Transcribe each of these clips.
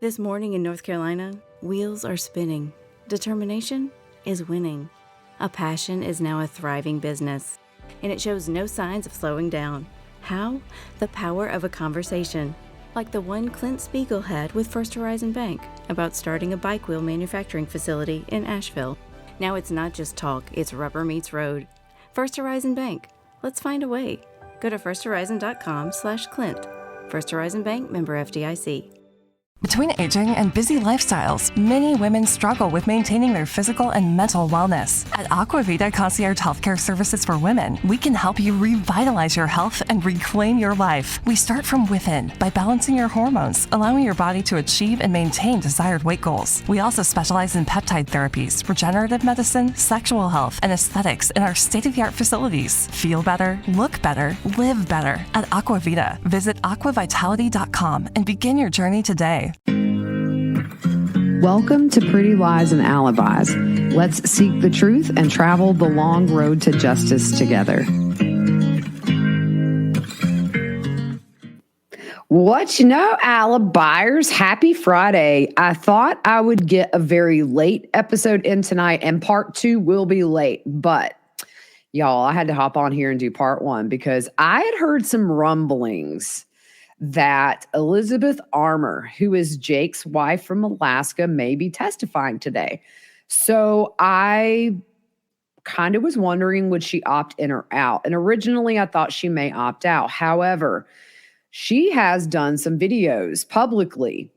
This morning in North Carolina, wheels are spinning. Determination is winning. A passion is now a thriving business, and it shows no signs of slowing down. How? The power of a conversation, like the one Clint Spiegel had with First Horizon Bank about starting a bike wheel manufacturing facility in Asheville. Now it's not just talk, it's rubber meets road. First Horizon Bank. Let's find a way. Go to firsthorizon.com/Clint. First Horizon Bank, member FDIC. Between aging and busy lifestyles, many women struggle with maintaining their physical and mental wellness. At Aquavita Concierge Healthcare Services for Women, we can help you revitalize your health and reclaim your life. We start from within by balancing your hormones, allowing your body to achieve and maintain desired weight goals. We also specialize in peptide therapies, regenerative medicine, sexual health, and aesthetics in our state-of-the-art facilities. Feel better, look better, live better at Aquavita. Visit aquavitality.com and begin your journey today. Welcome to Pretty Lies and Alibis. Let's seek the truth and travel the long road to justice together. What you know, Alibis, happy Friday. I thought I would get a very late episode in tonight, and part 2 will be late, but y'all, I had to hop on here and do part 1 because I had heard some rumblings that Elizabeth Armour, who is Jake's wife from Alaska, may be testifying today. So I kind of was wondering, would she opt in or out? And originally I thought she may opt out. However, she has done some videos publicly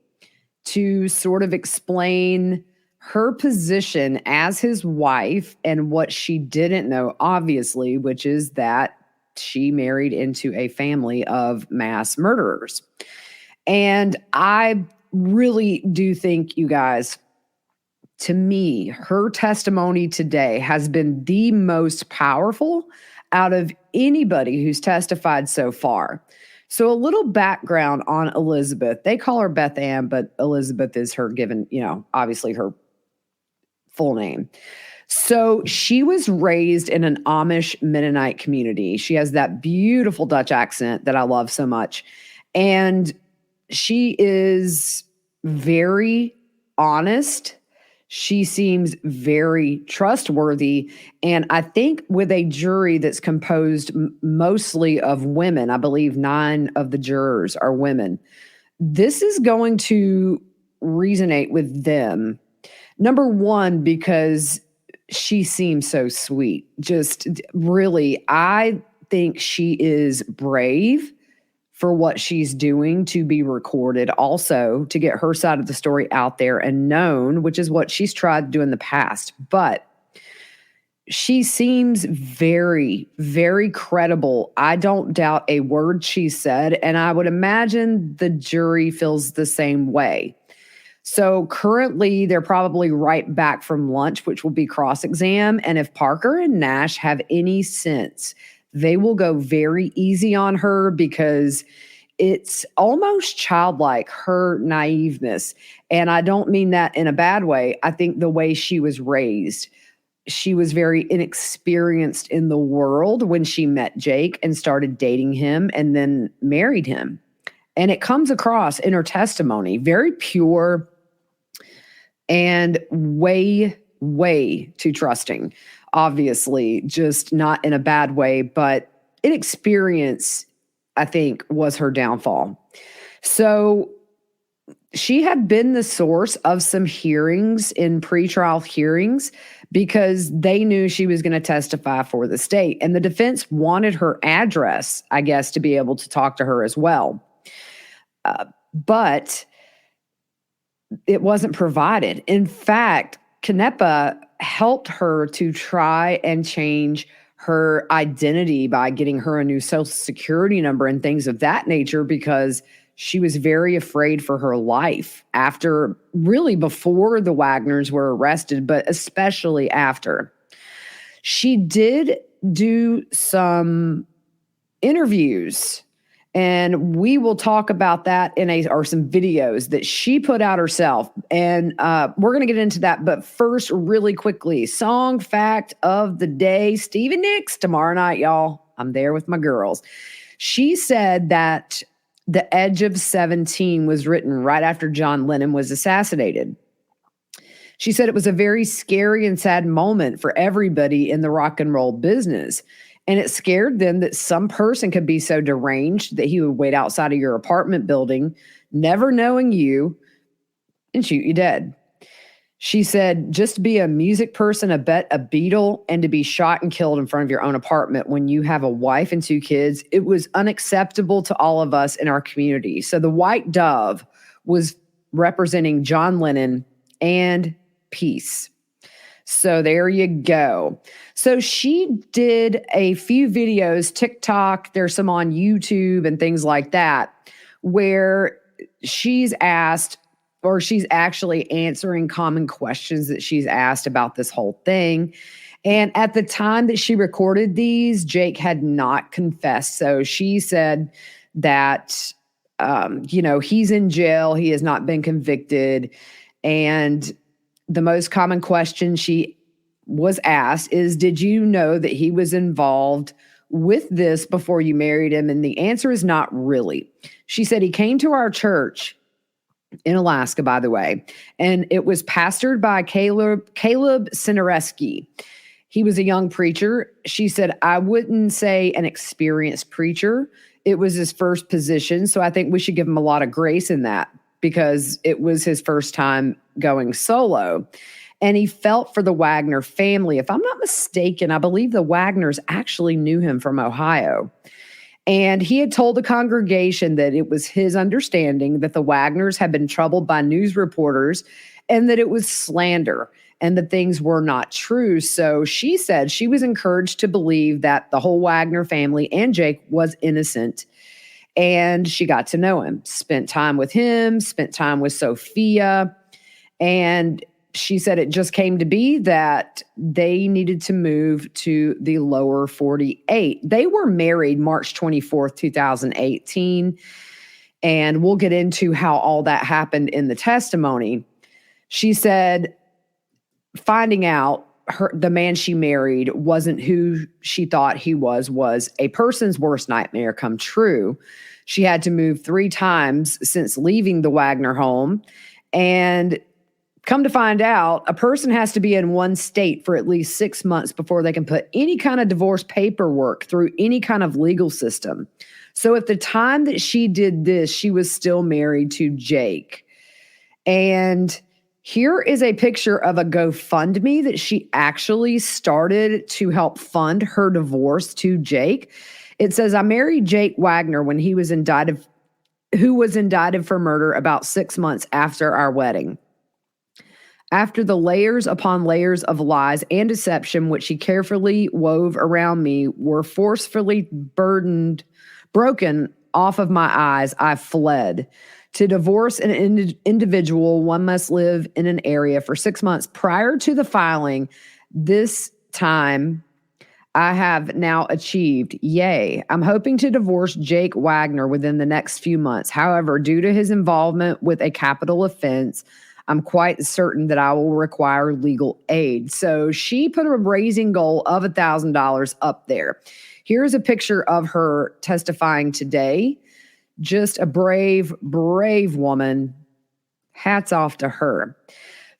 to sort of explain her position as his wife and what she didn't know, obviously, which is that she married into a family of mass murderers. And I really do think, you guys, to me, her testimony today has been the most powerful out of anybody who's testified so far. So a little background on Elizabeth. They call her Beth Ann, but Elizabeth is her given, obviously her full name. So she was raised in an Amish Mennonite community. She has that beautiful Dutch accent that I love so much. And she is very honest. She seems very trustworthy. And I think with a jury that's composed mostly of women, I believe 9 of the jurors are women, this is going to resonate with them. Number one, because she seems so sweet. Just really, I think she is brave for what she's doing to be recorded, also to get her side of the story out there and known, which is what she's tried to do in the past. But she seems very, very credible. I don't doubt a word she said, and I would imagine the jury feels the same way. So currently, they're probably right back from lunch, which will be cross-exam. And if Parker and Nash have any sense, they will go very easy on her because it's almost childlike, her naiveness. And I don't mean that in a bad way. I think the way she was raised, she was very inexperienced in the world when she met Jake and started dating him and then married him. And it comes across in her testimony, very pure and way, way too trusting. Obviously, just not in a bad way, but inexperience, I think, was her downfall. So she had been the source of some hearings in pretrial hearings because they knew she was going to testify for the state. And the defense wanted her address, I guess, to be able to talk to her as well. But it wasn't provided. In fact, Canepa helped her to try and change her identity by getting her a new social security number and things of that nature because she was very afraid for her life after, really before the Wagners were arrested, but especially after. She did do some interviews, and we will talk about that or some videos that she put out herself. And we're going to get into that. But first, really quickly, song fact of the day. Stevie Nicks tomorrow night, y'all. I'm there with my girls. She said that The Edge of 17 was written right after John Lennon was assassinated. She said it was a very scary and sad moment for everybody in the rock and roll business. And it scared them that some person could be so deranged that he would wait outside of your apartment building, never knowing you, and shoot you dead. She said, just to be a music person, a Beatle, and to be shot and killed in front of your own apartment when you have a wife and 2 kids, it was unacceptable to all of us in our community. So the white dove was representing John Lennon and peace. So there you go. So she did a few videos, TikTok, there's some on YouTube and things like that, where she's asked, or she's actually answering common questions that she's asked about this whole thing. And at the time that she recorded these, Jake had not confessed. So she said that, he's in jail. He has not been convicted. And the most common question she was asked is, did you know that he was involved with this before you married him? And the answer is not really. She said he came to our church in Alaska, by the way, and it was pastored by Caleb Sinereski. He was a young preacher. She said, I wouldn't say an experienced preacher. It was his first position, so I think we should give him a lot of grace in that because it was his first time going solo. And he felt for the Wagner family. If I'm not mistaken, I believe the Wagners actually knew him from Ohio. And he had told the congregation that it was his understanding that the Wagners had been troubled by news reporters and that it was slander and that things were not true. So she said she was encouraged to believe that the whole Wagner family and Jake was innocent. And she got to know him, spent time with him, spent time with Sophia. And she said it just came to be that they needed to move to the lower 48. They were married March 24th, 2018. And we'll get into how all that happened in the testimony. She said finding out the man she married wasn't who she thought he was a person's worst nightmare come true. She had to move 3 times since leaving the Wagner home. And come to find out, a person has to be in one state for at least 6 months before they can put any kind of divorce paperwork through any kind of legal system. So at the time that she did this, she was still married to Jake. And here is a picture of a GoFundMe that she actually started to help fund her divorce to Jake. It says, I married Jake Wagner when he was indicted, who was indicted for murder about 6 months after our wedding. After the layers upon layers of lies and deception which he carefully wove around me were forcefully broken off of my eyes, I fled. To divorce an individual, one must live in an area for 6 months prior to the filing. This time I have now achieved. Yay. I'm hoping to divorce Jake Wagner within the next few months. However, due to his involvement with a capital offense, I'm quite certain that I will require legal aid. So she put a raising goal of $1,000 up there. Here's a picture of her testifying today. Just a brave, brave woman. Hats off to her.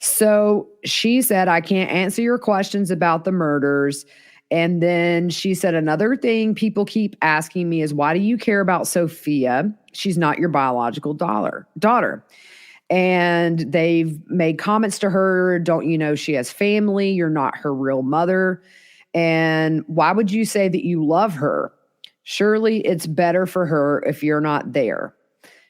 So she said, I can't answer your questions about the murders. And then she said, another thing people keep asking me is, why do you care about Sophia? She's not your biological daughter. And they've made comments to her. Don't you know she has family? You're not her real mother. And why would you say that you love her? Surely it's better for her if you're not there.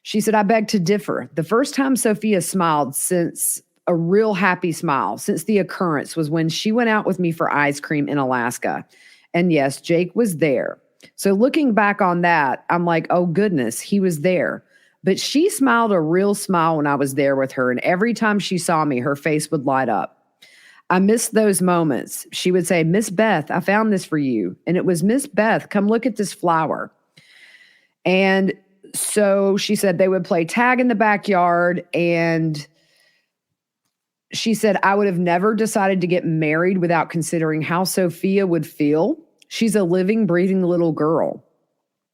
She said, I beg to differ. The first time Sophia smiled since a real happy smile since the occurrence was when she went out with me for ice cream in Alaska. And yes, Jake was there. So looking back on that, I'm like, oh goodness, he was there. But she smiled a real smile when I was there with her. And every time she saw me, her face would light up. I missed those moments. She would say, Miss Beth, I found this for you. And it was, Miss Beth, come look at this flower. And so she said they would play tag in the backyard. And she said, I would have never decided to get married without considering how Sophia would feel. She's a living, breathing little girl.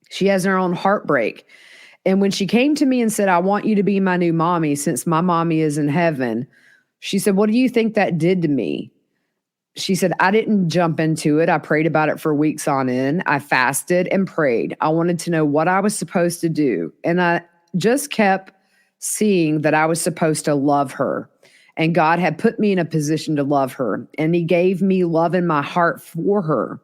She has her own heartbreak. And when she came to me and said, I want you to be my new mommy since my mommy is in heaven, she said, what do you think that did to me? She said, I didn't jump into it. I prayed about it for weeks on end. I fasted and prayed. I wanted to know what I was supposed to do. And I just kept seeing that I was supposed to love her. And God had put me in a position to love her. And he gave me love in my heart for her.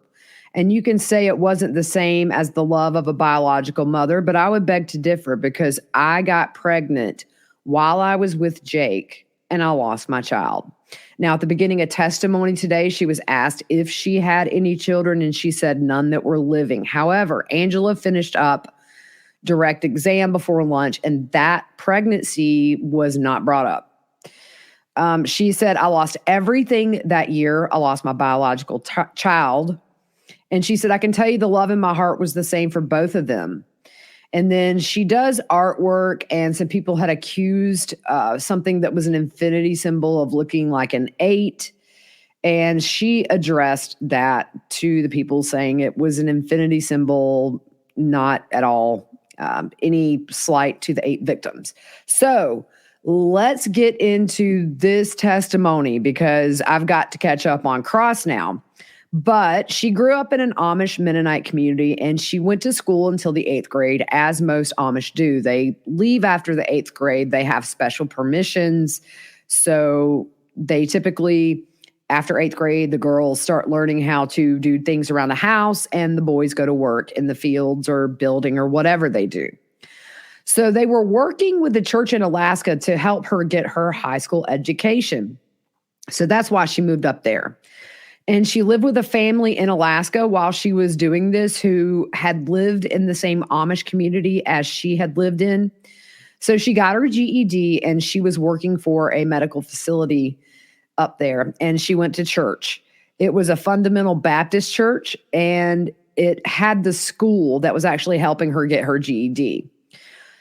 And you can say it wasn't the same as the love of a biological mother, but I would beg to differ because I got pregnant while I was with Jake and I lost my child. Now, at the beginning of testimony today, she was asked if she had any children, and she said none that were living. However, Angela finished up direct exam before lunch, and that pregnancy was not brought up. She said, I lost everything that year. I lost my biological child. And she said, I can tell you the love in my heart was the same for both of them. And then she does artwork, and some people had accused something that was an infinity symbol of looking like an 8. And she addressed that to the people, saying it was an infinity symbol, not at all any slight to the 8 victims. So let's get into this testimony because I've got to catch up on Cross now. But she grew up in an Amish Mennonite community, and she went to school until the 8th grade, as most Amish do. They leave after the 8th grade. They have special permissions. So they typically, after 8th grade, the girls start learning how to do things around the house, and the boys go to work in the fields or building or whatever they do. So they were working with the church in Alaska to help her get her high school education. So that's why she moved up there. And she lived with a family in Alaska while she was doing this who had lived in the same Amish community as she had lived in. So she got her GED, and she was working for a medical facility up there, and she went to church. It was a fundamental Baptist church, and it had the school that was actually helping her get her GED.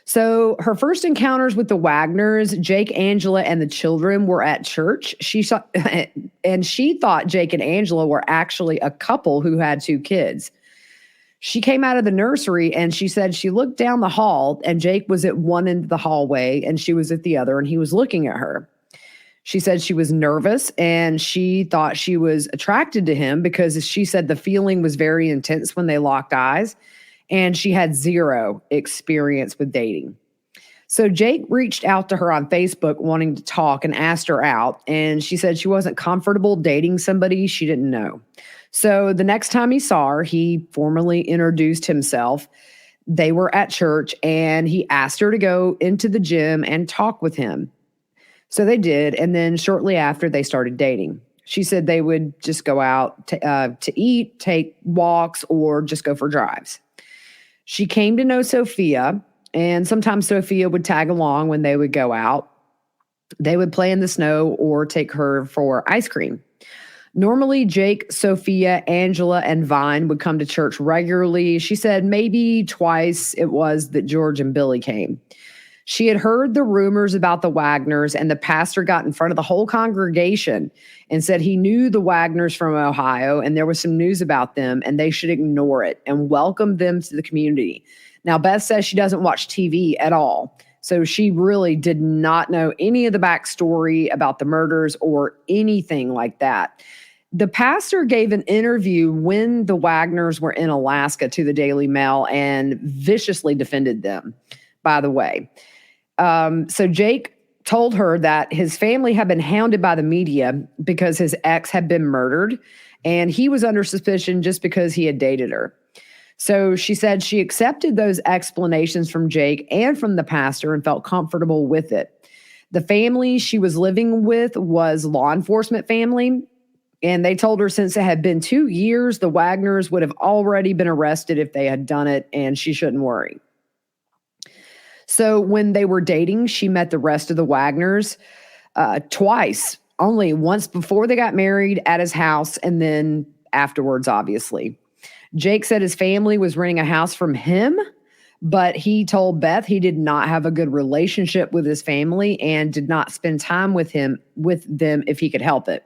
So her first encounters with the Wagners, Jake, Angela, and the children were at church. She thought Jake and Angela were actually a couple who had 2 kids. She came out of the nursery, and she said she looked down the hall, and Jake was at one end of the hallway and she was at the other, and he was looking at her. She said she was nervous, and she thought she was attracted to him because she said the feeling was very intense when they locked eyes. And she had 0 experience with dating. So Jake reached out to her on Facebook wanting to talk and asked her out. And she said she wasn't comfortable dating somebody she didn't know. So the next time he saw her, he formally introduced himself. They were at church, and he asked her to go into the gym and talk with him. So they did. And then shortly after, they started dating. She said they would just go out to eat, take walks, or just go for drives. She came to know Sophia, and sometimes Sophia would tag along when they would go out. They would play in the snow or take her for ice cream. Normally, Jake, Sophia, Angela, and Vine would come to church regularly. She said maybe twice it was that George and Billy came. She had heard the rumors about the Wagners, and the pastor got in front of the whole congregation and said he knew the Wagners from Ohio, and there was some news about them, and they should ignore it and welcome them to the community. Now, Beth says she doesn't watch TV at all, so she really did not know any of the backstory about the murders or anything like that. The pastor gave an interview when the Wagners were in Alaska to the Daily Mail and viciously defended them, by the way. So Jake told her that his family had been hounded by the media because his ex had been murdered, and he was under suspicion just because he had dated her. So she said she accepted those explanations from Jake and from the pastor and felt comfortable with it. The family she was living with was law enforcement family, and they told her since it had been 2 years, the Wagners would have already been arrested if they had done it, and she shouldn't worry. So when they were dating, she met the rest of the Wagners twice, only once before they got married at his house, and then afterwards, obviously. Jake said his family was renting a house from him, but he told Beth he did not have a good relationship with his family and did not spend time with them if he could help it.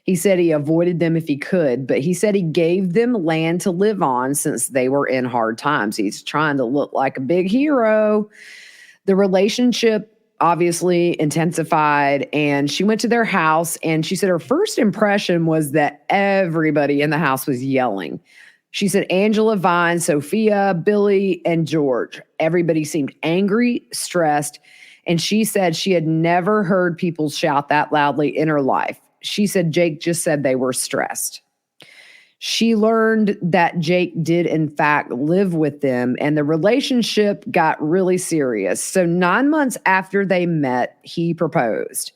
He said he avoided them if he could, but he said he gave them land to live on since they were in hard times. He's trying to look like a big hero. The relationship obviously intensified, and she went to their house, and she said her first impression was that everybody in the house was yelling. She said Angela, Vine, Sophia, Billy, and George. Everybody seemed angry, stressed, and she said she had never heard people shout that loudly in her life. She said Jake just said they were stressed. She learned that Jake did, in fact, live with them, and the relationship got really serious. So 9 months after they met, he proposed.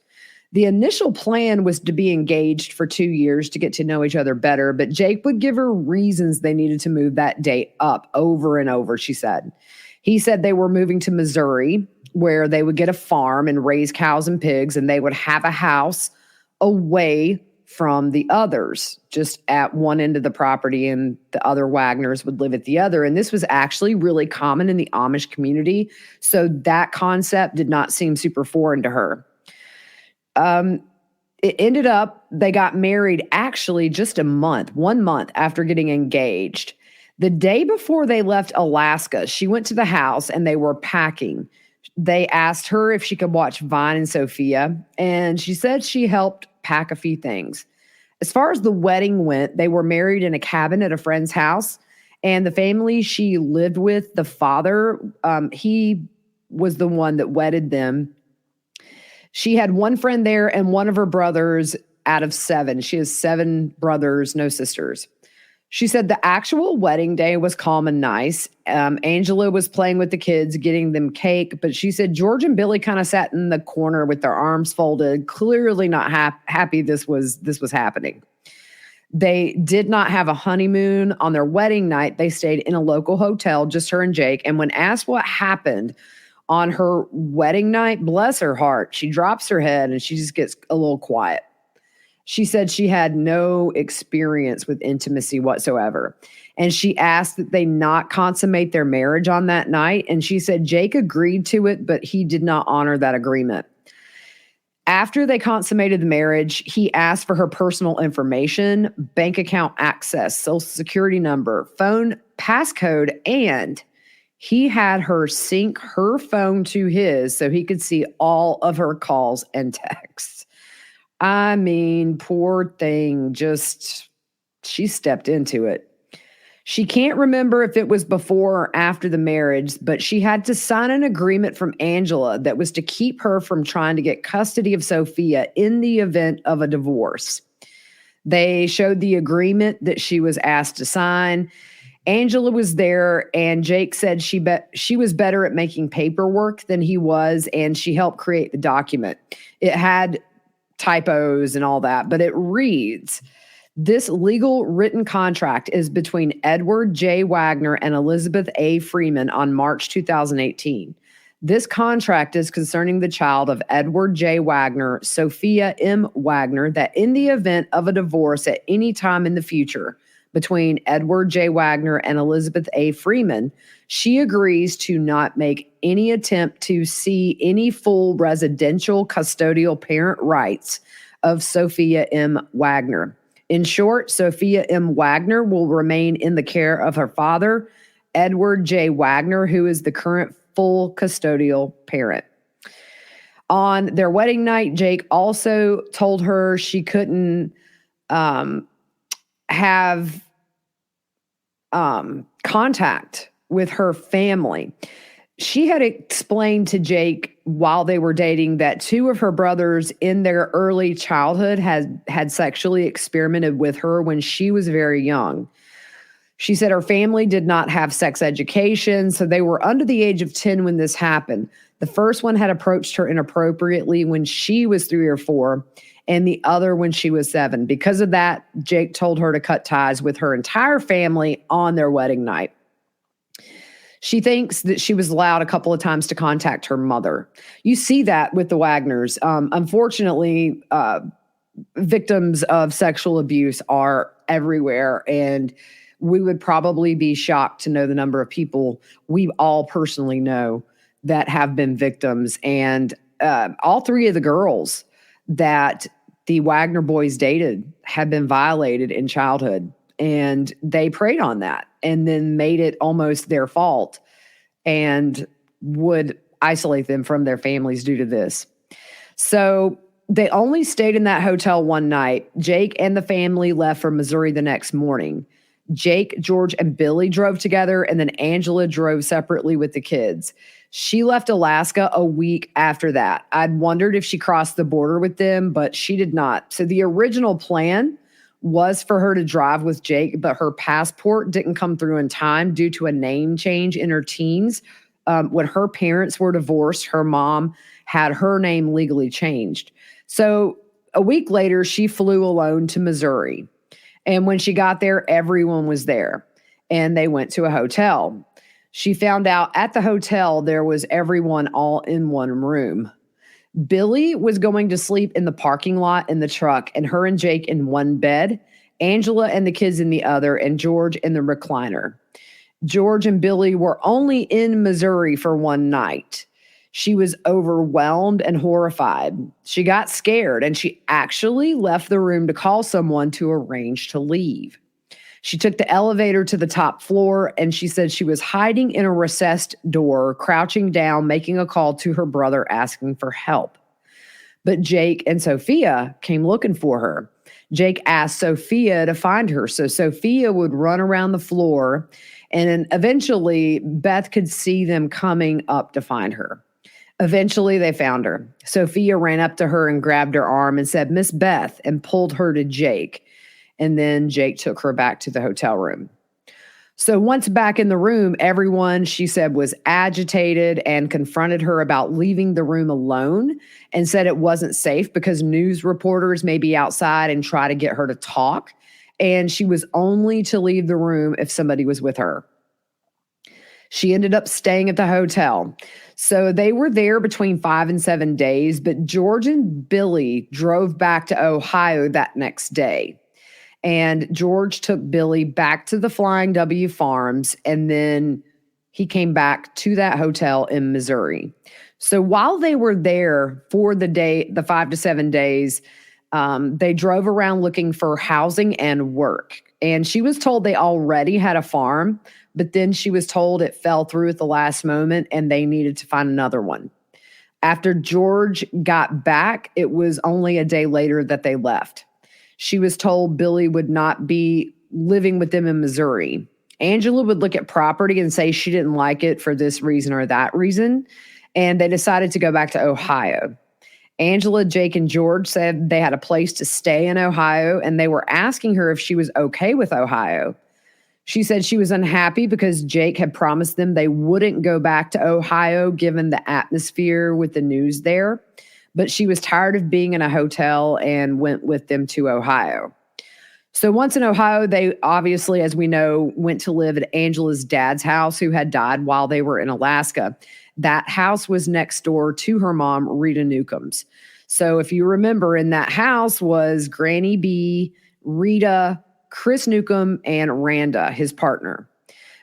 The initial plan was to be engaged for 2 years to get to know each other better, but Jake would give her reasons they needed to move that date up over and over, she said. He said they were moving to Missouri, where they would get a farm and raise cows and pigs, and they would have a house away from the others, just at one end of the property, and the other Wagners would live at the other. And this was actually really common in the Amish community, so that concept did not seem super foreign to her. It ended up, they got married actually just 1 month after getting engaged. The day before they left Alaska, she went to the house and they were packing. They asked her if she could watch Vine and Sophia, and she said she helped pack a few things. As far as the wedding went, they were married in a cabin at a friend's house, and the family she lived with, the father, he was the one that wedded them. She had one friend there and one of her brothers out of 7. She has 7 brothers, no sisters. She said the actual wedding day was calm and nice. Angela was playing with the kids, getting them cake, but she said George and Billy kind of sat in the corner with their arms folded, clearly not happy this was happening. They did not have a honeymoon on their wedding night. They stayed in a local hotel, just her and Jake. And when asked what happened on her wedding night, bless her heart, she drops her head and she just gets a little quiet. She said she had no experience with intimacy whatsoever. And she asked that they not consummate their marriage on that night. And she said Jake agreed to it, but he did not honor that agreement. After they consummated the marriage, he asked for her personal information, bank account access, social security number, phone passcode, and he had her sync her phone to his so he could see all of her calls and texts. I mean, poor thing, she stepped into it. She can't remember if it was before or after the marriage, but she had to sign an agreement from Angela that was to keep her from trying to get custody of Sophia in the event of a divorce. They showed the agreement that she was asked to sign. Angela was there, and Jake said she was better at making paperwork than he was, and she helped create the document. It had typos and all that, but it reads, this legal written contract is between Edward J. Wagner and Elizabeth A. Freeman on March 2018. This contract is concerning the child of Edward J. Wagner, Sophia M. Wagner, that in the event of a divorce at any time in the future between Edward J. Wagner and Elizabeth A. Freeman, she agrees to not make any attempt to see any full residential custodial parent rights of Sophia M. Wagner. In short, Sophia M. Wagner will remain in the care of her father, Edward J. Wagner, who is the current full custodial parent. On their wedding night, Jake also told her she couldn't have contact with her family. She had explained to Jake while they were dating that 2 of her brothers in their early childhood had sexually experimented with her when she was very young. She said her family did not have sex education, so they were under the age of 10 when this happened. The first one had approached her inappropriately when she was 3 or 4, and the other when she was 7. Because of that, Jake told her to cut ties with her entire family on their wedding night. She thinks that she was allowed a couple of times to contact her mother. You see that with the Wagners. Unfortunately, victims of sexual abuse are everywhere, and we would probably be shocked to know the number of people we all personally know that have been victims. And all 3 of the girls that the Wagner boys dated had been violated in childhood. And they preyed on that and then made it almost their fault and would isolate them from their families due to this. So they only stayed in that hotel one night. Jake and the family left for Missouri the next morning. Jake, George, and Billy drove together, and then Angela drove separately with the kids. She left Alaska a week after that. I'd wondered if she crossed the border with them, but she did not. So the original plan was for her to drive with Jake, but her passport didn't come through in time due to a name change in her teens. When her parents were divorced, her mom had her name legally changed. So a week later, she flew alone to Missouri. And when she got there, everyone was there, and they went to a hotel. She found out at the hotel there was everyone all in one room. Billy was going to sleep in the parking lot in the truck, and her and Jake in one bed, Angela and the kids in the other, and George in the recliner. George and Billy were only in Missouri for one night. She was overwhelmed and horrified. She got scared, and she actually left the room to call someone to arrange to leave. She took the elevator to the top floor, and she said she was hiding in a recessed door, crouching down, making a call to her brother, asking for help. But Jake and Sophia came looking for her. Jake asked Sophia to find her, so Sophia would run around the floor, and then eventually Beth could see them coming up to find her. Eventually, they found her. Sophia ran up to her and grabbed her arm and said, "Miss Beth," and pulled her to Jake. And then Jake took her back to the hotel room. So once back in the room, everyone, she said, was agitated and confronted her about leaving the room alone and said it wasn't safe because news reporters may be outside and try to get her to talk. And she was only to leave the room if somebody was with her. She ended up staying at the hotel. So they were there between 5 and 7 days, but George and Billy drove back to Ohio that next day. And George took Billy back to the Flying W Farms, and then he came back to that hotel in Missouri. So while they were there for the 5 to 7 days, they drove around looking for housing and work. And she was told they already had a farm, but then she was told it fell through at the last moment and they needed to find another one. After George got back, it was only a day later that they left. She was told Billy would not be living with them in Missouri. Angela would look at property and say she didn't like it for this reason or that reason, and they decided to go back to Ohio. Angela, Jake, and George said they had a place to stay in Ohio, and they were asking her if she was okay with Ohio. She said she was unhappy because Jake had promised them they wouldn't go back to Ohio given the atmosphere with the news there. But she was tired of being in a hotel and went with them to Ohio. So once in Ohio, they obviously, as we know, went to live at Angela's dad's house, who had died while they were in Alaska. That house was next door to her mom, Rita Newcomb's. So if you remember, in that house was Granny B, Rita, Chris Newcomb, and Randa, his partner.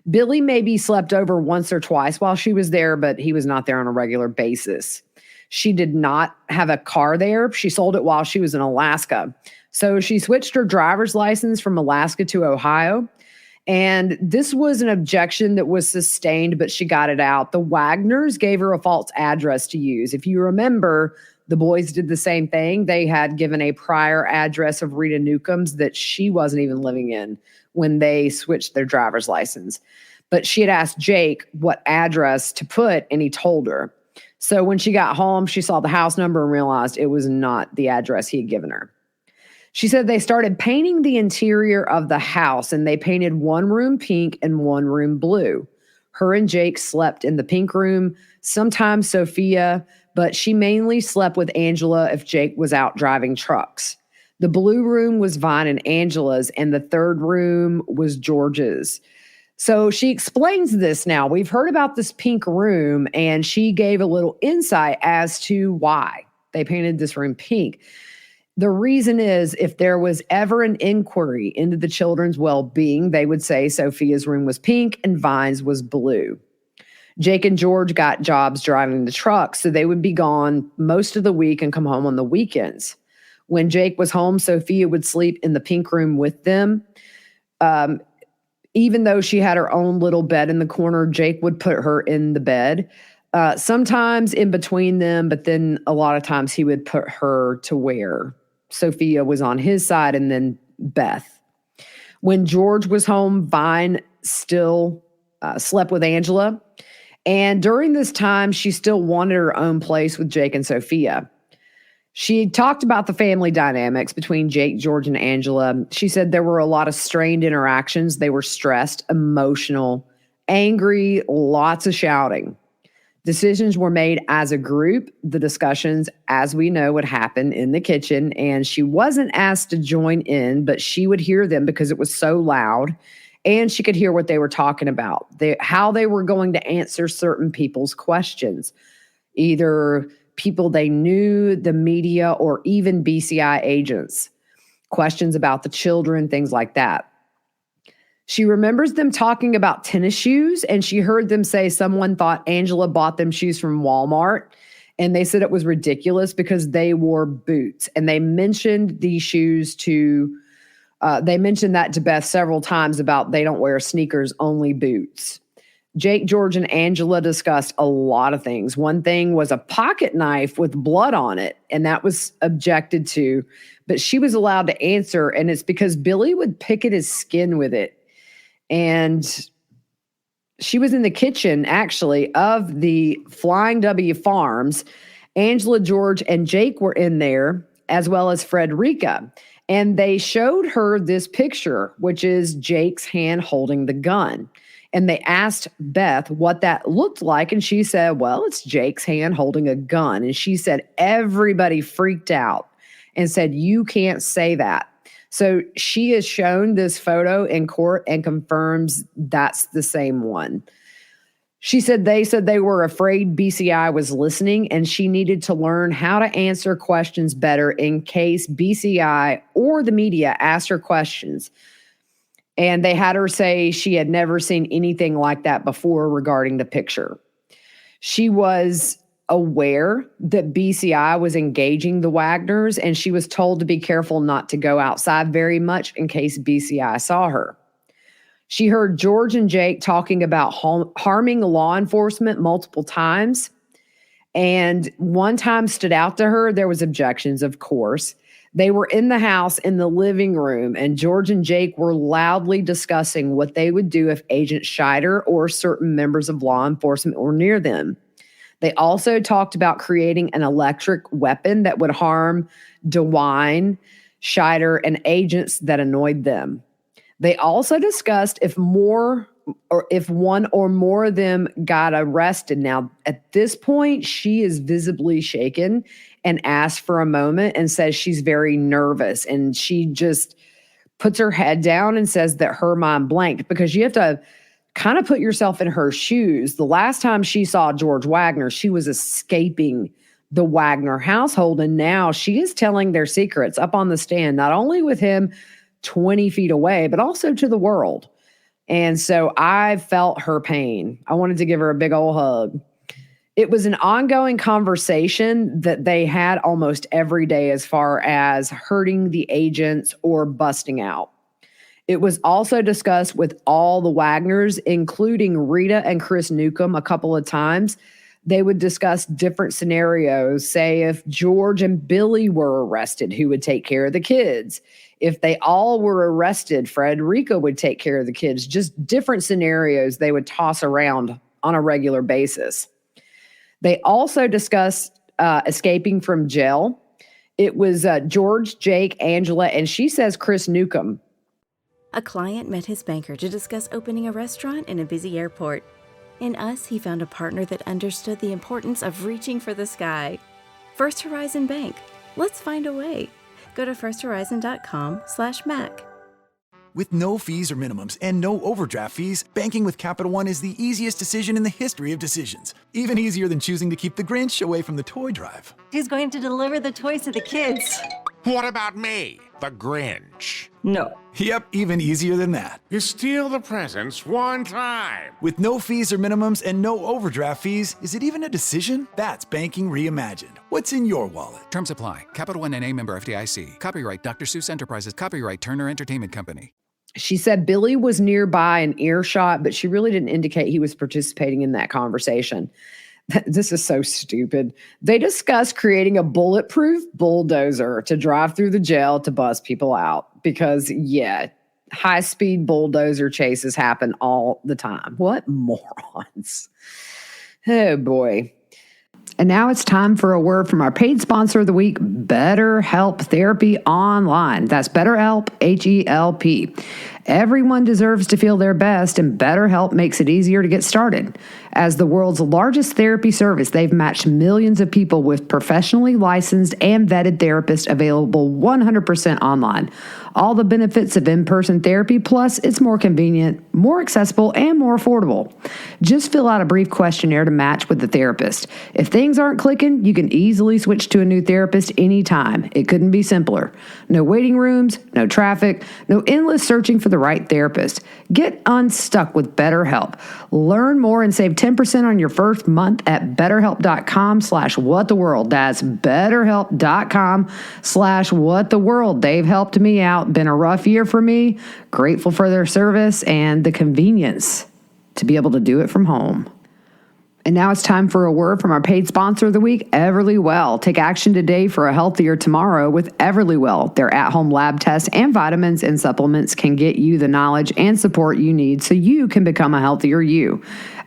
Billy maybe slept over once or twice while she was there, but he was not there on a regular basis. She did not have a car there. She sold it while she was in Alaska. So she switched her driver's license from Alaska to Ohio. And this was an objection that was sustained, but she got it out. The Wagners gave her a false address to use. If you remember, the boys did the same thing. They had given a prior address of Rita Newcomb's that she wasn't even living in when they switched their driver's license. But she had asked Jake what address to put, and he told her. So when she got home, she saw the house number and realized it was not the address he had given her. She said they started painting the interior of the house, and they painted one room pink and one room blue. Her and Jake slept in the pink room, sometimes Sophia, but she mainly slept with Angela if Jake was out driving trucks. The blue room was Vine and Angela's, and the third room was George's. So she explains this now. We've heard about this pink room, and she gave a little insight as to why they painted this room pink. The reason is if there was ever an inquiry into the children's well-being, they would say Sophia's room was pink and Vine's was blue. Jake and George got jobs driving the truck, so they would be gone most of the week and come home on the weekends. When Jake was home, Sophia would sleep in the pink room with them. Even though she had her own little bed in the corner, Jake would put her in the bed. Sometimes in between them, but then a lot of times he would put her to where Sophia was on his side and then Beth. When George was home, Vine still slept with Angela. And during this time, she still wanted her own place with Jake and Sophia. She talked about the family dynamics between Jake, George, and Angela. She said there were a lot of strained interactions. They were stressed, emotional, angry, lots of shouting. Decisions were made as a group. The discussions, as we know, would happen in the kitchen, and she wasn't asked to join in, but she would hear them because it was so loud, and she could hear what they were talking about, how they were going to answer certain people's questions, either people they knew, the media, or even BCI agents. Questions about the children, things like that. She remembers them talking about tennis shoes, and she heard them say someone thought Angela bought them shoes from Walmart, and they said it was ridiculous because they wore boots. And they mentioned these shoes they mentioned that to Beth several times about they don't wear sneakers, only boots. Jake, George, and Angela discussed a lot of things. One thing was a pocket knife with blood on it, and that was objected to, but she was allowed to answer, and it's because Billy would pick at his skin with it. And she was in the kitchen, actually, of the Flying W Farms. Angela, George, and Jake were in there, as well as Frederica. And they showed her this picture, which is Jake's hand holding the gun. And they asked Beth what that looked like. And she said, well, it's Jake's hand holding a gun. And she said everybody freaked out and said, you can't say that. So she has shown this photo in court and confirms that's the same one. She said they were afraid BCI was listening, and she needed to learn how to answer questions better in case BCI or the media asked her questions. And they had her say she had never seen anything like that before regarding the picture. She was aware that BCI was engaging the Wagners, and she was told to be careful not to go outside very much in case BCI saw her. She heard George and Jake talking about harming law enforcement multiple times. And one time stood out to her. There was objections, of course. They were in the house in the living room, and George and Jake were loudly discussing what they would do if Agent Scheider or certain members of law enforcement were near them. They also talked about creating an electric weapon that would harm DeWine, Scheider, and agents that annoyed them. They also discussed if one or more of them got arrested. Now, at this point, she is visibly shaken and asks for a moment and says she's very nervous. And she just puts her head down and says that her mind blanked, because you have to kind of put yourself in her shoes. The last time she saw George Wagner, she was escaping the Wagner household. And now she is telling their secrets up on the stand, not only with him 20 feet away, but also to the world. And so I felt her pain. I wanted to give her a big old hug. It was an ongoing conversation that they had almost every day as far as hurting the agents or busting out. It was also discussed with all the Wagners, including Rita and Chris Newcomb a couple of times. They would discuss different scenarios. Say if George and Billy were arrested, who would take care of the kids? If they all were arrested, Frederica would take care of the kids. Just different scenarios they would toss around on a regular basis. They also discussed escaping from jail. It was George, Jake, Angela, and she says Chris Newcomb. A client met his banker to discuss opening a restaurant in a busy airport. In us, he found a partner that understood the importance of reaching for the sky. First Horizon Bank. Let's find a way. Go to firsthorizon.com/Mac. With no fees or minimums and no overdraft fees, banking with Capital One is the easiest decision in the history of decisions. Even easier than choosing to keep the Grinch away from the toy drive. Who's going to deliver the toys to the kids? What about me, the Grinch? No. Yep, even easier than that. You steal the presents one time. With no fees or minimums and no overdraft fees, is it even a decision? That's banking reimagined. What's in your wallet? Terms apply. Capital One NA, member FDIC. Copyright Dr. Seuss Enterprises. Copyright Turner Entertainment Company. She said Billy was nearby in earshot, but she really didn't indicate he was participating in that conversation. This is so stupid. They discussed creating a bulletproof bulldozer to drive through the jail to bust people out because, yeah, high-speed bulldozer chases happen all the time. What morons. Oh, boy. And now it's time for a word from our paid sponsor of the week, BetterHelp Therapy Online. That's BetterHelp, H-E-L-P. Everyone deserves to feel their best, and BetterHelp makes it easier to get started. As the world's largest therapy service, they've matched millions of people with professionally licensed and vetted therapists available 100% online. All the benefits of in-person therapy, plus it's more convenient, more accessible, and more affordable. Just fill out a brief questionnaire to match with the therapist. If things aren't clicking, you can easily switch to a new therapist anytime. It couldn't be simpler. No waiting rooms, no traffic, no endless searching for the right therapist. Get unstuck with BetterHelp. Learn more and save 10% on your first month at betterhelp.com/whattheworld. That's betterhelp.com/whattheworld. They've helped me out. Been a rough year for me. Grateful for their service and the convenience to be able to do it from home. And now it's time for a word from our paid sponsor of the week, Everlywell. Take action today for a healthier tomorrow with Everlywell. Their at-home lab tests and vitamins and supplements can get you the knowledge and support you need so you can become a healthier you.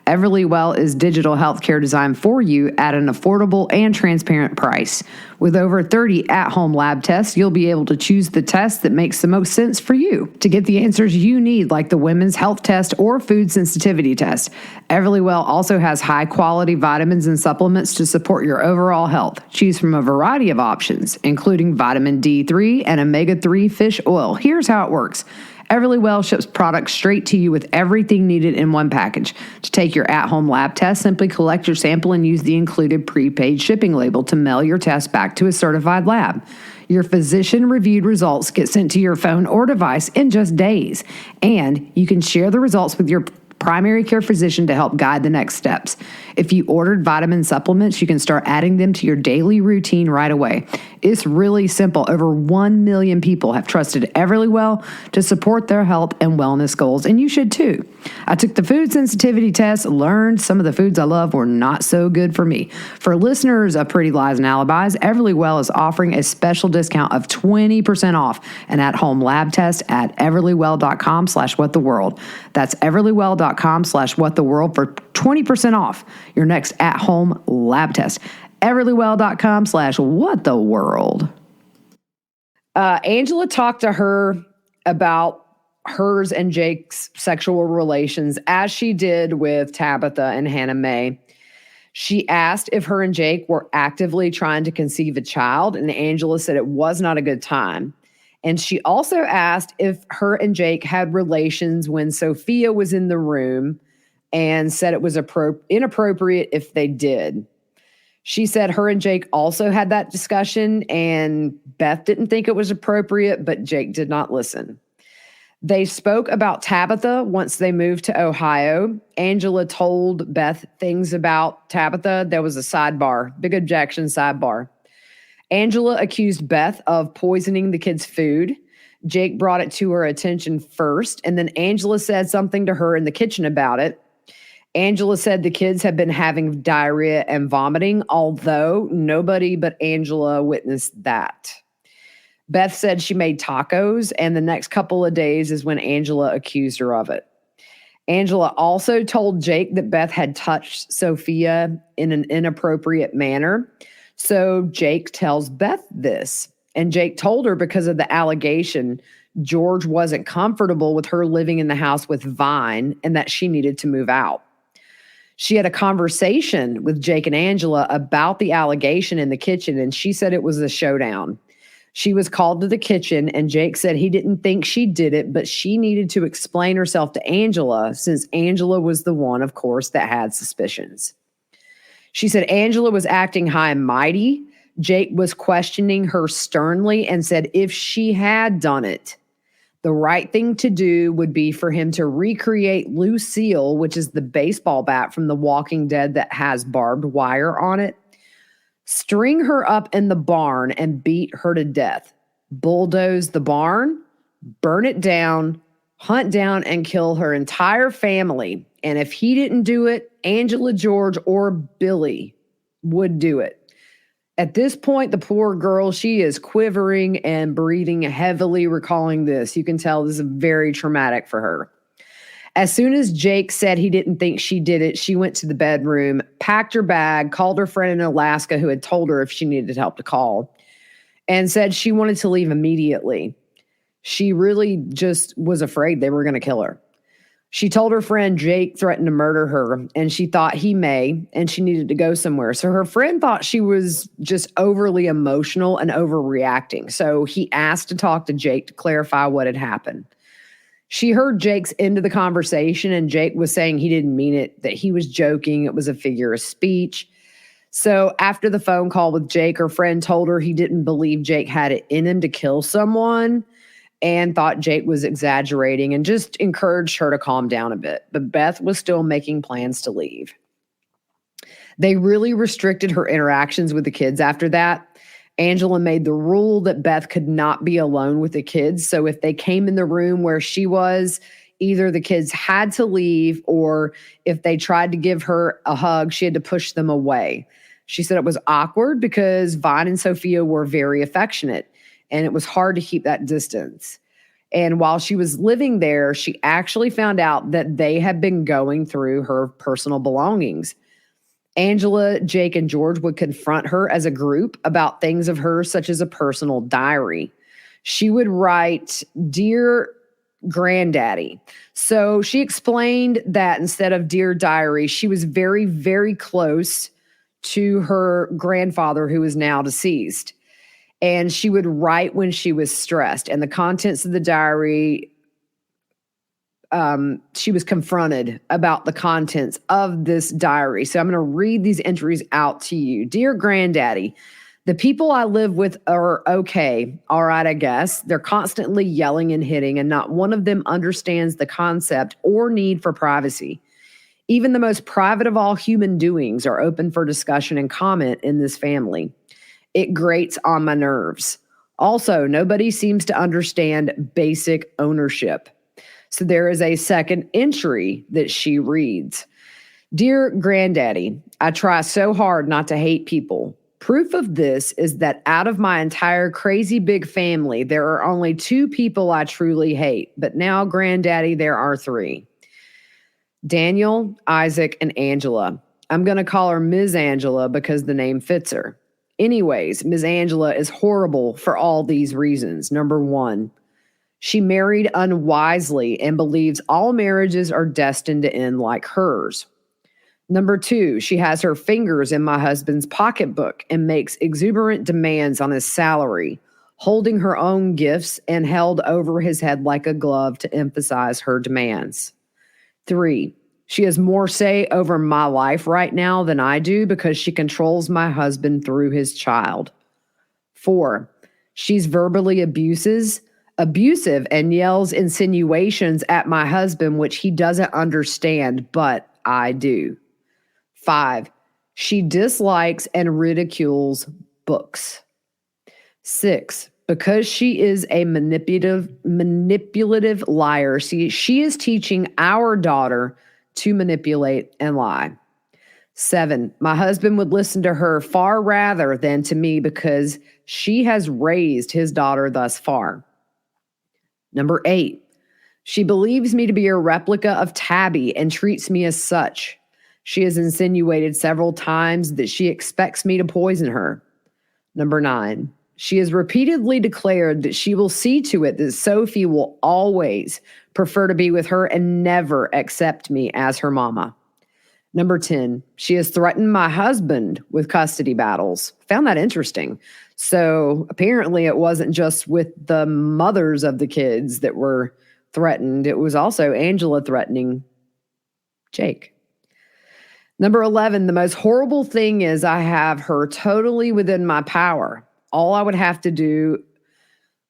Everlywell is digital healthcare designed for you at an affordable and transparent price. With over 30 at-home lab tests, you'll be able to choose the test that makes the most sense for you to get the answers you need, like the women's health test or food sensitivity test. Everlywell also has high-quality vitamins and supplements to support your overall health. Choose from a variety of options, including vitamin D3 and omega-3 fish oil. Here's how it works. Everlywell ships products straight to you with everything needed in one package. To take your at-home lab test, simply collect your sample and use the included prepaid shipping label to mail your test back to a certified lab. Your physician-reviewed results get sent to your phone or device in just days, and you can share the results with your primary care physician to help guide the next steps. If you ordered vitamin supplements, you can start adding them to your daily routine right away. It's really simple. Over 1 million people have trusted Everlywell to support their health and wellness goals, and you should too. I took the food sensitivity test, learned some of the foods I love were not so good for me. For listeners of Pretty Lies and Alibis, Everlywell is offering a special discount of 20% off an at-home lab test at everlywell.com/whattheworld. That's everlywell.com/whattheworld for 20% off your next at-home lab test. everlywell.com/whattheworld. Angela talked to her about hers and Jake's sexual relations as she did with Tabitha and Hannah Mae. She asked if her and Jake were actively trying to conceive a child, and Angela said it was not a good time. And she also asked if her and Jake had relations when Sophia was in the room and said it was inappropriate if they did. She said her and Jake also had that discussion, and Beth didn't think it was appropriate, but Jake did not listen. They spoke about Tabitha once they moved to Ohio. Angela told Beth things about Tabitha. There was a sidebar, big objection sidebar. Angela accused Beth of poisoning the kids' food. Jake brought it to her attention first, and then Angela said something to her in the kitchen about it. Angela said the kids had been having diarrhea and vomiting, although nobody but Angela witnessed that. Beth said she made tacos, and the next couple of days is when Angela accused her of it. Angela also told Jake that Beth had touched Sophia in an inappropriate manner. So Jake tells Beth this, and Jake told her because of the allegation, George wasn't comfortable with her living in the house with Vine and that she needed to move out. She had a conversation with Jake and Angela about the allegation in the kitchen, and she said it was a showdown. She was called to the kitchen, and Jake said he didn't think she did it, but she needed to explain herself to Angela since Angela was the one, of course, that had suspicions. She said Angela was acting high and mighty. Jake was questioning her sternly and said if she had done it, The right thing to do would be for him to recreate Lucille, which is the baseball bat from The Walking Dead that has barbed wire on it, string her up in the barn and beat her to death, bulldoze the barn, burn it down, hunt down and kill her entire family. And if he didn't do it, Angela, George, or Billy would do it. At this point, the poor girl, she is quivering and breathing heavily, recalling this. You can tell this is very traumatic for her. As soon as Jake said he didn't think she did it, she went to the bedroom, packed her bag, called her friend in Alaska who had told her if she needed help to call, and said she wanted to leave immediately. She really just was afraid they were going to kill her. She told her friend Jake threatened to murder her, and she thought he may, and she needed to go somewhere. So her friend thought she was just overly emotional and overreacting. So he asked to talk to Jake to clarify what had happened. She heard Jake's end of the conversation, and Jake was saying he didn't mean it, that he was joking. It was a figure of speech. So after the phone call with Jake, her friend told her he didn't believe Jake had it in him to kill someone and thought Jake was exaggerating and just encouraged her to calm down a bit. But Beth was still making plans to leave. They really restricted her interactions with the kids after that. Angela made the rule that Beth could not be alone with the kids. So if they came in the room where she was, either the kids had to leave, or if they tried to give her a hug, she had to push them away. She said it was awkward because Vine and Sophia were very affectionate, and it was hard to keep that distance. And while she was living there, she actually found out that they had been going through her personal belongings. Angela, Jake, and George would confront her as a group about things of hers, such as a personal diary. She would write, "Dear Granddaddy." So she explained that instead of "Dear Diary," she was very, very close to her grandfather, who is now deceased. And she would write when she was stressed. And the contents of the diary, she was confronted about the contents of this diary. So I'm going to read these entries out to you. "Dear Granddaddy, the people I live with are okay. All right, I guess. They're constantly yelling and hitting, and not one of them understands the concept or need for privacy. Even the most private of all human doings are open for discussion and comment in this family. It grates on my nerves. Also, nobody seems to understand basic ownership." So there is a second entry that she reads. "Dear Granddaddy, I try so hard not to hate people. Proof of this is that out of my entire crazy big family, there are only 2 people I truly hate. But now, Granddaddy, there are 3. Daniel, Isaac, and Angela. I'm going to call her Ms. Angela because the name fits her. Anyways, Ms. Angela is horrible for all these reasons. Number 1, she married unwisely and believes all marriages are destined to end like hers. Number 2, she has her fingers in my husband's pocketbook and makes exuberant demands on his salary, holding her own gifts and held over his head like a glove to emphasize her demands. 3, she has more say over my life right now than I do because she controls my husband through his child. 4, she's verbally abusive and yells insinuations at my husband, which he doesn't understand, but I do. 5, she dislikes and ridicules books. 6, because she is a manipulative liar, she is teaching our daughter to manipulate and lie. 7, my husband would listen to her far rather than to me because she has raised his daughter thus far. Number 8, she believes me to be a replica of Tabby and treats me as such. She has insinuated several times that she expects me to poison her. Number 9, she has repeatedly declared that she will see to it that Sophie will always prefer to be with her and never accept me as her mama. Number 10, she has threatened my husband with custody battles. Found that interesting. So apparently it wasn't just with the mothers of the kids that were threatened. It was also Angela threatening Jake. Number 11, the most horrible thing is I have her totally within my power. All I would have to do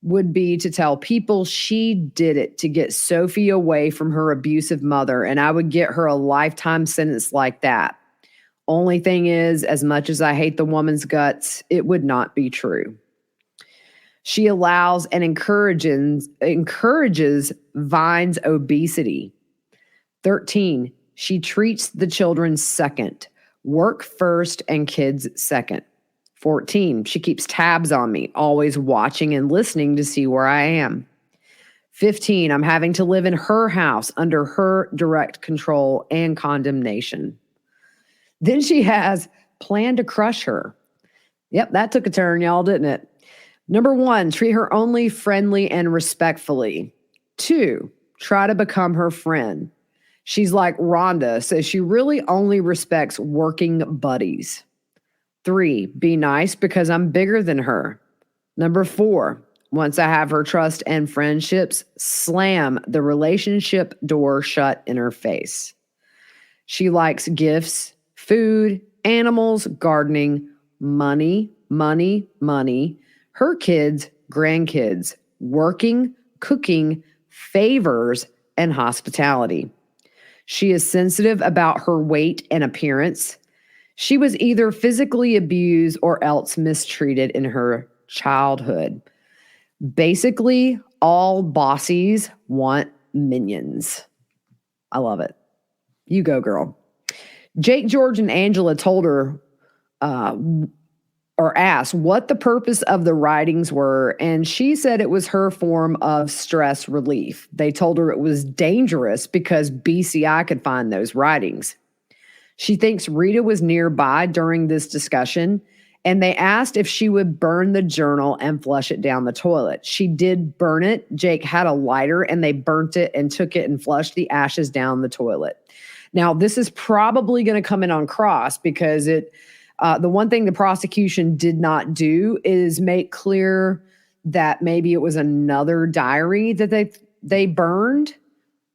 would be to tell people she did it to get Sophie away from her abusive mother, and I would get her a lifetime sentence like that. Only thing is, as much as I hate the woman's guts, it would not be true. She allows and encourages Vine's obesity. 13, she treats the children second, work first and kids second. 14, she keeps tabs on me, always watching and listening to see where I am. 15, I'm having to live in her house under her direct control and condemnation. Then she has planned to crush her. Yep, that took a turn, y'all, didn't it? Number 1, treat her only friendly and respectfully. 2, try to become her friend. She's like Rhonda, so she really only respects working buddies. 3, be nice because I'm bigger than her. Number 4, once I have her trust and friendships, slam the relationship door shut in her face. She likes gifts, food, animals, gardening, money, money, money, her kids, grandkids, working, cooking, favors, and hospitality. She is sensitive about her weight and appearance. She was either physically abused or else mistreated in her childhood. Basically, all bossies want minions. I love it. You go, girl. Jake, George, and Angela told her or asked what the purpose of the writings were, and she said it was her form of stress relief. They told her it was dangerous because BCI could find those writings. She thinks Rita was nearby during this discussion, and they asked if she would burn the journal and flush it down the toilet. She did burn it. Jake had a lighter, and they burnt it and took it and flushed the ashes down the toilet. Now, this is probably going to come in on cross because the one thing the prosecution did not do is make clear that maybe it was another diary that they burned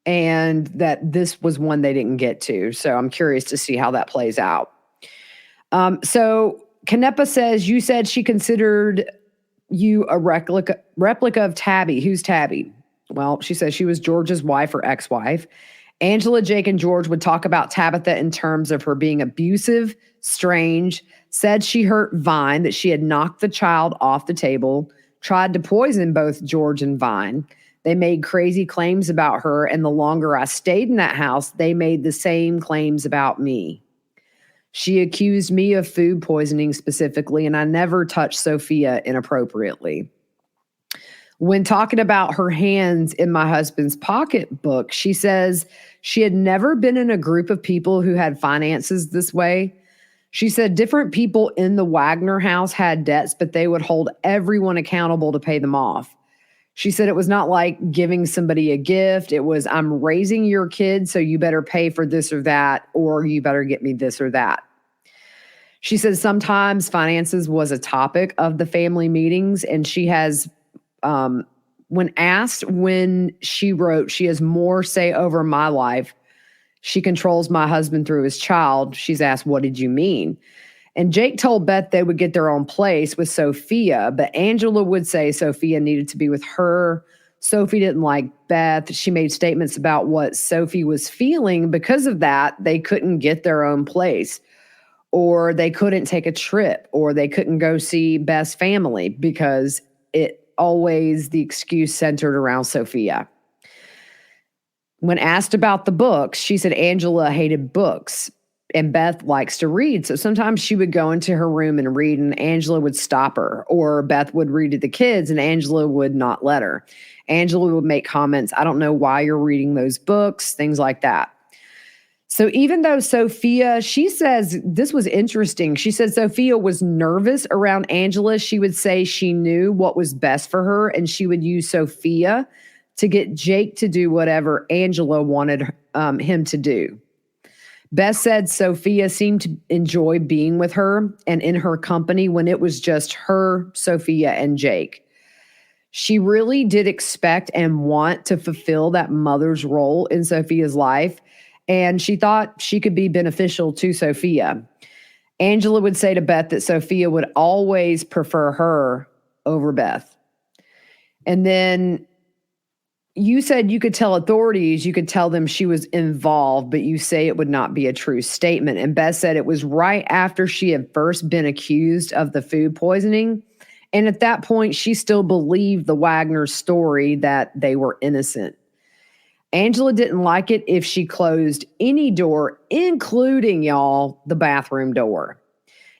and that this was one they didn't get to. So I'm curious to see how that plays out. So Canepa says, you said she considered you a replica of Tabby. Who's Tabby? Well, she says she was George's wife or ex-wife. Angela, Jake, and George would talk about Tabitha in terms of her being abusive, strange, said she hurt Vine, that she had knocked the child off the table, tried to poison both George and Vine. They made crazy claims about her, and the longer I stayed in that house, they made the same claims about me. She accused me of food poisoning specifically, and I never touched Sophia inappropriately. When talking about her hands in my husband's pocketbook, she says she had never been in a group of people who had finances this way. She said different people in the Wagner house had debts, but they would hold everyone accountable to pay them off. She said it was not like giving somebody a gift. It was, I'm raising your kid, so you better pay for this or that, or you better get me this or that. She says sometimes finances was a topic of the family meetings, and she has, when asked when she wrote, she has more say over my life. She controls my husband through his child. She's asked, what did you mean? And Jake told Beth they would get their own place with Sophia, but Angela would say Sophia needed to be with her. Sophie didn't like Beth. She made statements about what Sophie was feeling. Because of that, they couldn't get their own place, or they couldn't take a trip, or they couldn't go see Beth's family because the excuse centered around Sophia. When asked about the books, she said Angela hated books and Beth likes to read. So sometimes she would go into her room and read, and Angela would stop her, or Beth would read to the kids and Angela would not let her. Angela would make comments, I don't know why you're reading those books, things like that. So even though Sophia, she says, this was interesting. She said Sophia was nervous around Angela. She would say she knew what was best for her, and she would use Sophia to get Jake to do whatever Angela wanted him to do. Beth said Sophia seemed to enjoy being with her and in her company when it was just her, Sophia, and Jake. She really did expect and want to fulfill that mother's role in Sophia's life, and she thought she could be beneficial to Sophia. Angela would say to Beth that Sophia would always prefer her over Beth. And then you said you could tell authorities, you could tell them she was involved, but you say it would not be a true statement. And Beth said it was right after she had first been accused of the food poisoning. And at that point, she still believed the Wagner story that they were innocent. Angela didn't like it if she closed any door, including, y'all, the bathroom door.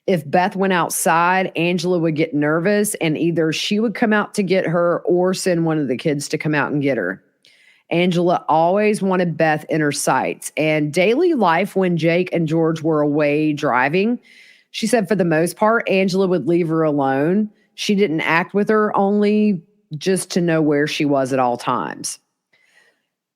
If Beth went outside, Angela would get nervous and either she would come out to get her or send one of the kids to come out and get her. Angela always wanted Beth in her sights. And daily life, when Jake and George were away driving, she said for the most part, Angela would leave her alone. She didn't act with her, only just to know where she was at all times.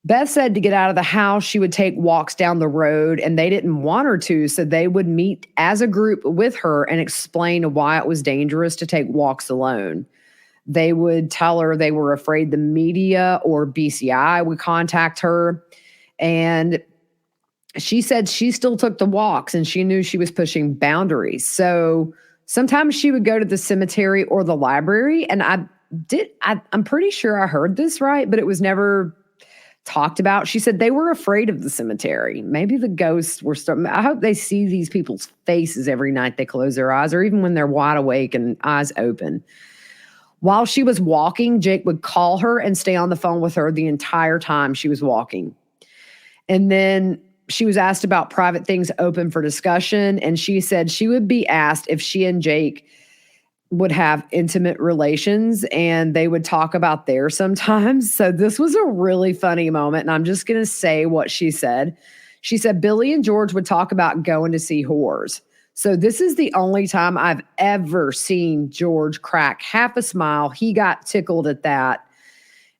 Beth said to get out of the house, she would take walks down the road, and they didn't want her to, so they would meet as a group with her and explain why it was dangerous to take walks alone. They would tell her they were afraid the media or BCI would contact her, and she said she still took the walks, and she knew she was pushing boundaries. So sometimes she would go to the cemetery or the library, and I'm pretty sure I heard this right, but it was never talked about. She said they were afraid of the cemetery. Maybe the ghosts were I hope they see these people's faces every night they close their eyes, or even when they're wide awake and eyes open. While she was walking, Jake would call her and stay on the phone with her the entire time she was walking. And then she was asked about private things open for discussion, and she said she would be asked if she and Jake would have intimate relations, and they would talk about theirs sometimes. So this was a really funny moment, and I'm just going to say what she said. She said Billy and George would talk about going to see whores. So this is the only time I've ever seen George crack half a smile. He got tickled at that,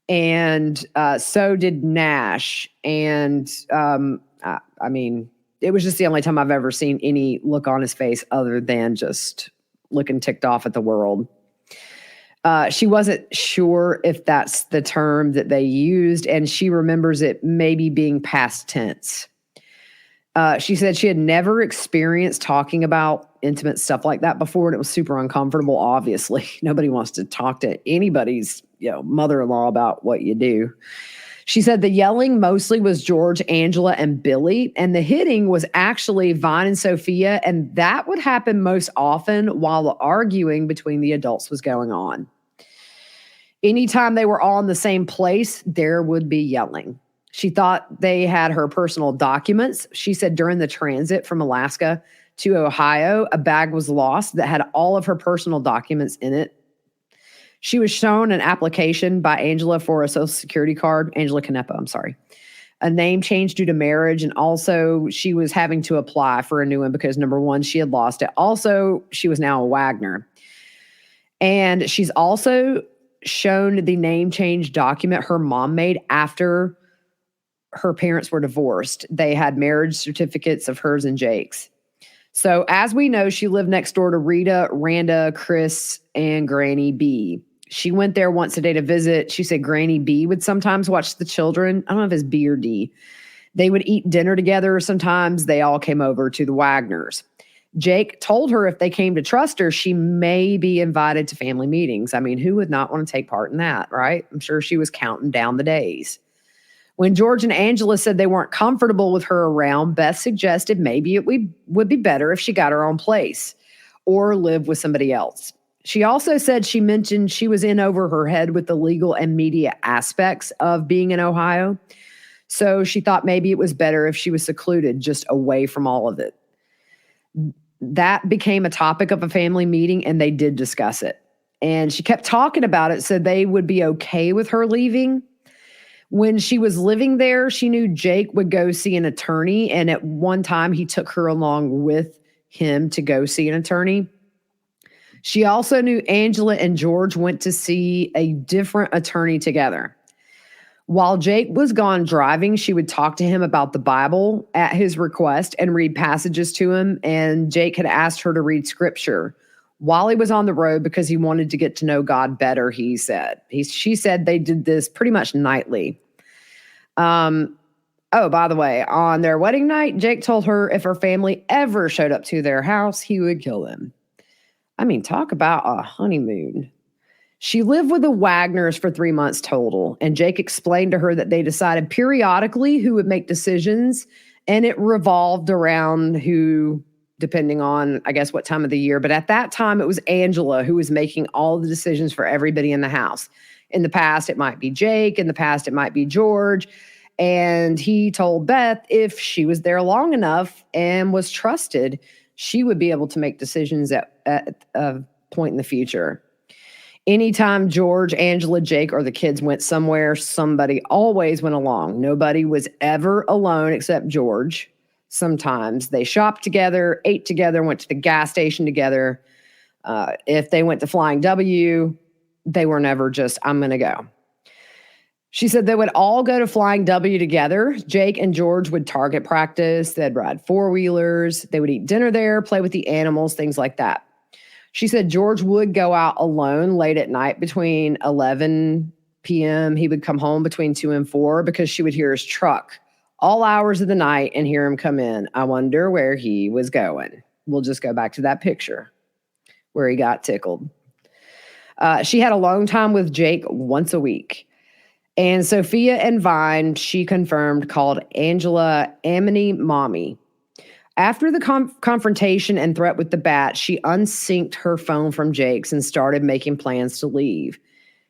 and so did Nash. And I mean, it was just the only time I've ever seen any look on his face other than just looking ticked off at the world. She wasn't sure if that's the term that they used, and she remembers it maybe being past tense. She said she had never experienced talking about intimate stuff like that before, and it was super uncomfortable, obviously. Nobody wants to talk to anybody's, mother-in-law about what you do. She said the yelling mostly was George, Angela, and Billy, and the hitting was actually Vine and Sophia, and that would happen most often while the arguing between the adults was going on. Anytime they were all in the same place, there would be yelling. She thought they had her personal documents. She said during the transit from Alaska to Ohio, a bag was lost that had all of her personal documents in it. She was shown an application by Angela for a Social Security card, Angela Canepa, I'm sorry, a name change due to marriage. And also she was having to apply for a new one because number one, she had lost it. Also, she was now a Wagner. And she's also shown the name change document her mom made after her parents were divorced. They had marriage certificates of hers and Jake's. So as we know, she lived next door to Rita, Randa, Chris, and Granny B. She went there once a day to visit. She said Granny B would sometimes watch the children. I don't know if it's B or D. They would eat dinner together. Sometimes they all came over to the Wagners. Jake told her if they came to trust her, she may be invited to family meetings. I mean, who would not want to take part in that, right? I'm sure she was counting down the days. When George and Angela said they weren't comfortable with her around, Beth suggested maybe it would be better if she got her own place or lived with somebody else. She also said she mentioned she was in over her head with the legal and media aspects of being in Ohio. So she thought maybe it was better if she was secluded, just away from all of it. That became a topic of a family meeting, and they did discuss it. And she kept talking about it, so they would be okay with her leaving. When she was living there, she knew Jake would go see an attorney, and at one time he took her along with him to go see an attorney. She also knew Angela and George went to see a different attorney together. While Jake was gone driving, she would talk to him about the Bible at his request and read passages to him, and Jake had asked her to read scripture while he was on the road because he wanted to get to know God better, he said. She said they did this pretty much nightly. Oh, by the way, on their wedding night, Jake told her if her family ever showed up to their house, he would kill them. I mean, talk about a honeymoon. She lived with the Wagners for 3 months total, and Jake explained to her that they decided periodically who would make decisions, and it revolved around who, depending on, I guess, what time of the year. But at that time, it was Angela who was making all the decisions for everybody in the house. In the past, it might be Jake. In the past, it might be George. And he told Beth if she was there long enough and was trusted, she would be able to make decisions at a point in the future. Anytime George, Angela, Jake, or the kids went somewhere, somebody always went along. Nobody was ever alone except George. Sometimes they shopped together, ate together, went to the gas station together. If they went to Flying W, they were never just, I'm going to go. She said they would all go to Flying W together. Jake and George would target practice. They'd ride four-wheelers. They would eat dinner there, play with the animals, things like that. She said George would go out alone late at night between 11 p.m. He would come home between 2 and 4 because she would hear his truck all hours of the night and hear him come in. I wonder where he was going. We'll just go back to that picture where he got tickled. She had alone time with Jake once a week. And Sophia and Vine, she confirmed, called Angela Amity Mommy. After the confrontation and threat with the bat, she unsynced her phone from Jake's and started making plans to leave.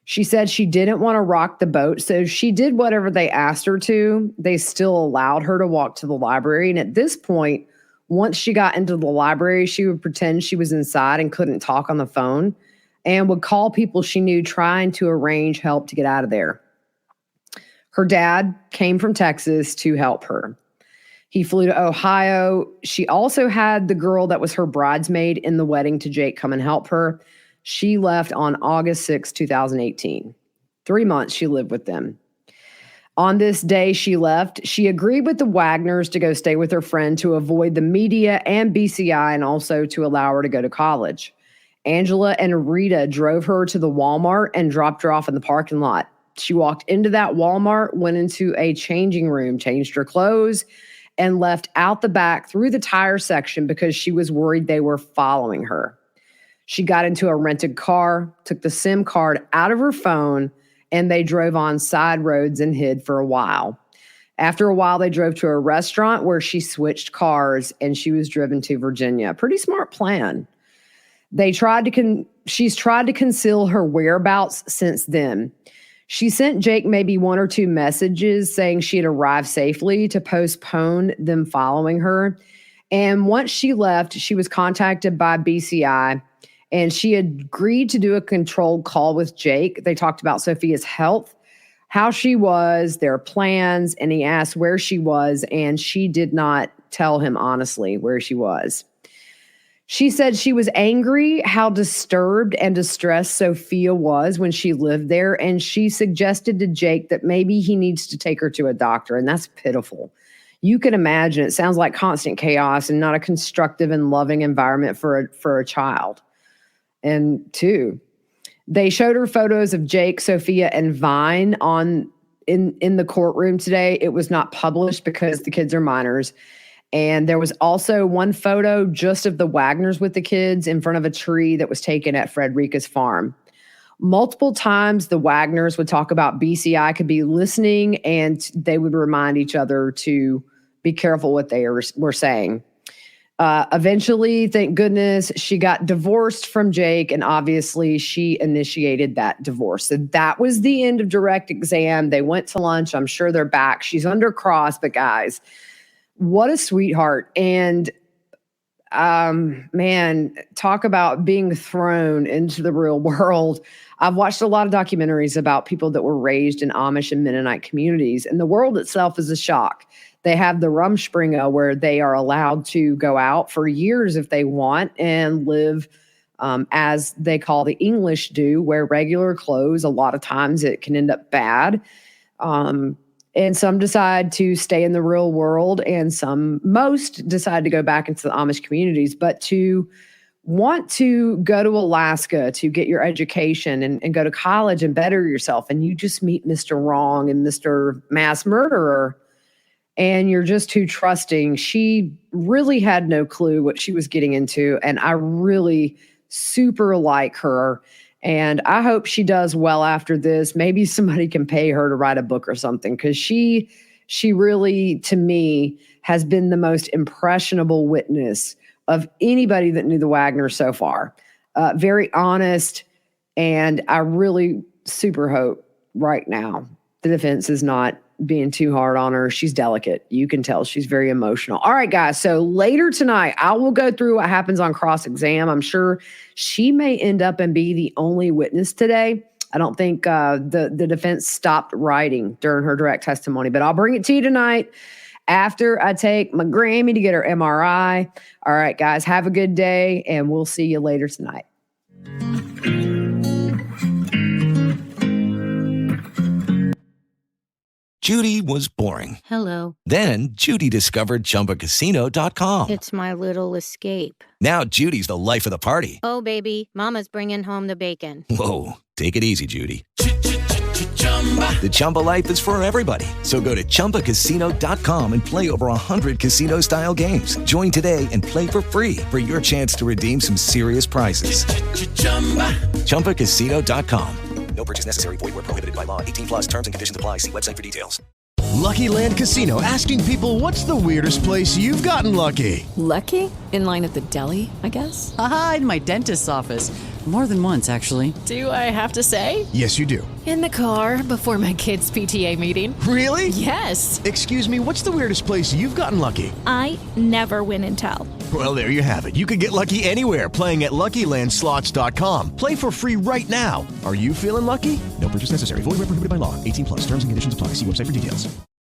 She said she didn't want to rock the boat, so she did whatever they asked her to. They still allowed her to walk to the library. And at this point, once she got into the library, she would pretend she was inside and couldn't talk on the phone and would call people she knew trying to arrange help to get out of there. Her dad came from Texas to help her. He flew to Ohio. She also had the girl that was her bridesmaid in the wedding to Jake come and help her. She left on August 6, 2018. 3 months she lived with them. On this day she left, she agreed with the Wagners to go stay with her friend to avoid the media and BCI and also to allow her to go to college. Angela and Rita drove her to the Walmart and dropped her off in the parking lot. She walked into that Walmart, went into a changing room, changed her clothes, and left out the back through the tire section because she was worried they were following her. She got into a rented car, took the SIM card out of her phone, and they drove on side roads and hid for a while. After a while, they drove to a restaurant where she switched cars and she was driven to Virginia. Pretty smart plan. She's tried to conceal her whereabouts since then. She sent Jake maybe 1 or 2 messages saying she had arrived safely to postpone them following her. And once she left, she was contacted by BCI and she agreed to do a controlled call with Jake. They talked about Sophia's health, how she was, their plans, and he asked where she was, and she did not tell him honestly where she was. She said she was angry how disturbed and distressed Sophia was when she lived there, and she suggested to Jake that maybe he needs to take her to a doctor, and that's pitiful. You can imagine it sounds like constant chaos and not a constructive and loving environment for a child. And 2, they showed her photos of Jake, Sophia, and Vine in the courtroom today. It was not published because the kids are minors. And there was also one photo just of the Wagners with the kids in front of a tree that was taken at Frederica's farm. Multiple times, the Wagners would talk about BCI could be listening, and they would remind each other to be careful what they were saying. Eventually, thank goodness, she got divorced from Jake, and obviously she initiated that divorce. So that was the end of direct exam. They went to lunch. I'm sure they're back. She's under cross, but guys, what a sweetheart. And man, talk about being thrown into the real world. I've watched a lot of documentaries about people that were raised in Amish and Mennonite communities, and the world itself is a shock. They have the Rumspringa where they are allowed to go out for years if they want and live as they call the English do, wear regular clothes. A lot of times it can end up bad. And some decide to stay in the real world, and most decide to go back into the Amish communities. But to want to go to Alaska to get your education and go to college and better yourself, and you just meet Mr. Wrong and Mr. Mass Murderer, and you're just too trusting. She really had no clue what she was getting into, and I really super like her. And I hope she does well after this. Maybe somebody can pay her to write a book or something, because she really, to me, has been the most impressionable witness of anybody that knew the Wagner so far. Very honest, and I really super hope right now the defense is not being too hard on her. She's delicate. You can tell she's very emotional. All right, guys. So later tonight, I will go through what happens on cross-exam. I'm sure she may end up and be the only witness today. I don't think the defense stopped writing during her direct testimony, but I'll bring it to you tonight after I take my Grammy to get her MRI. All right, guys, have a good day, and we'll see you later tonight. Judy was boring. Hello. Then Judy discovered ChumbaCasino.com. It's my little escape. Now Judy's the life of the party. Oh, baby, mama's bringing home the bacon. Whoa, take it easy, Judy. The Chumba life is for everybody. So go to ChumbaCasino.com and play over 100 casino-style games. Join today and play for free for your chance to redeem some serious prizes. ChumbaCasino.com. No purchase necessary. Void where prohibited by law. 18+ terms and conditions apply. See website for details. Lucky Land Casino, asking people, what's the weirdest place you've gotten lucky? Lucky? In line at the deli, I guess? Aha, in my dentist's office. More than once, actually. Do I have to say? Yes, you do. In the car before my kids' PTA meeting. Really? Yes. Excuse me, what's the weirdest place you've gotten lucky? I never win and tell. Well, there you have it. You can get lucky anywhere, playing at LuckyLandSlots.com. Play for free right now. Are you feeling lucky? No purchase necessary. Void where prohibited by law. 18+ terms and conditions apply. See website for details.